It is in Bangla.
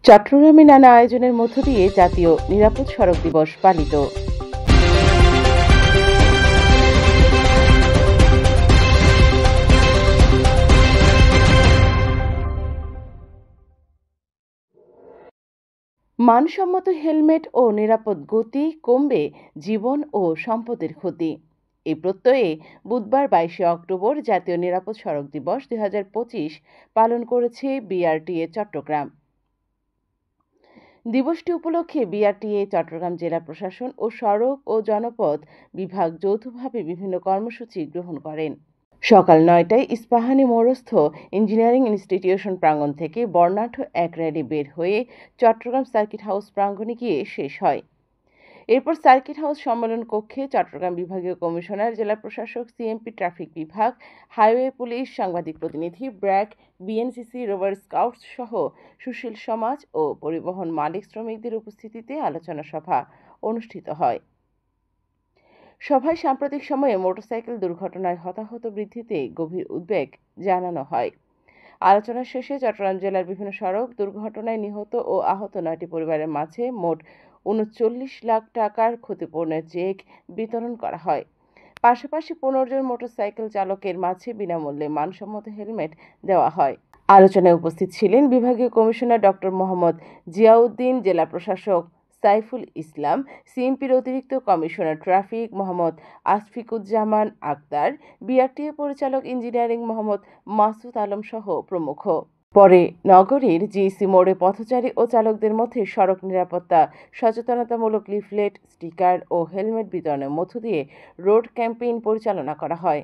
চট্টগ্রামে নানা আয়োজনের মধ্য দিয়ে জাতীয় নিরাপদ সড়ক দিবস পালিত। মানসম্মত হেলমেট ও নিরাপদ গতি কমবে জীবন ও সম্পদের ক্ষতি। এই প্রত্যয়ে বুধবার 22 অক্টোবর জাতীয় নিরাপদ সড়ক দিবস 2025 পালন করেছে বিআরটিএ চট্টগ্রাম। দিবসটি উপলক্ষে বিআরটিএ চট্টগ্রাম জেলা প্রশাসন ও সড়ক ও জনপথ বিভাগ যৌথভাবে বিভিন্ন কর্মসূচি গ্রহণ করেন। সকাল 9টায় ইস্পাহানী মোড়স্থ ইঞ্জিনিয়ারিং ইনস্টিটিউশন প্রাঙ্গণ থেকে বর্ণাঢ্য এক র্যালি বের হয়ে চট্টগ্রাম সার্কিট হাউস প্রাঙ্গণে গিয়ে শেষ হয়। এরপর সার্কিট হাউস সম্মেলন কক্ষে চট্টগ্রাম বিভাগীয় কমিশনার, জেলা প্রশাসক, সিএমপি, ট্রাফিক বিভাগ, হাইওয়ে পুলিশ, সাংবাদিক প্রতিনিধি, ব্র্যাক, বিএনসিসি, রোভার স্কাউটস সহ সুশীল সমাজ ও পরিবহন মালিক শ্রমিকদের উপস্থিতিতে আলোচনা সভা অনুষ্ঠিত হয়। সভায় সাম্প্রতিক সময়ে মোটরসাইকেল দুর্ঘটনায় হতাহত বৃদ্ধিতে গভীর উদ্বেগ জানানো হয়। আলোচনা শেষে চট্টগ্রাম জেলার বিভিন্ন সড়ক দুর্ঘটনায় নিহত ও আহত 9টি পরিবারের মাঝে মোট ৩৯ লাখ টাকার ক্ষতিপূরণের চেক বিতরণ করা হয়। পাশাপাশি 15 জন মোটরসাইকেল চালকের মাঝে বিনামূল্যে মানসম্মত হেলমেট দেওয়া হয়। আলোচনায় উপস্থিত ছিলেন বিভাগীয় কমিশনার ডক্টর মোহাম্মদ জিয়াউদ্দিন, জেলা প্রশাসক সাইফুল ইসলাম, সিএমপির অতিরিক্ত commissioner traffic Mohammad Asfiquzzaman Akter, BRTA পরিচালক ইঞ্জিনিয়ারিং মোহাম্মদ মাসুদ আলম সহ প্রমুখ। পরে নগরীর জিইসি মোড়ে পথচারী ও চালকদের মধ্যে সড়ক নিরাপত্তা সচেতনতামূলক লিফলেট, স্টিকার ও হেলমেট বিতরণের মধ্য দিয়ে রোড ক্যাম্পেইন পরিচালনা করা হয়।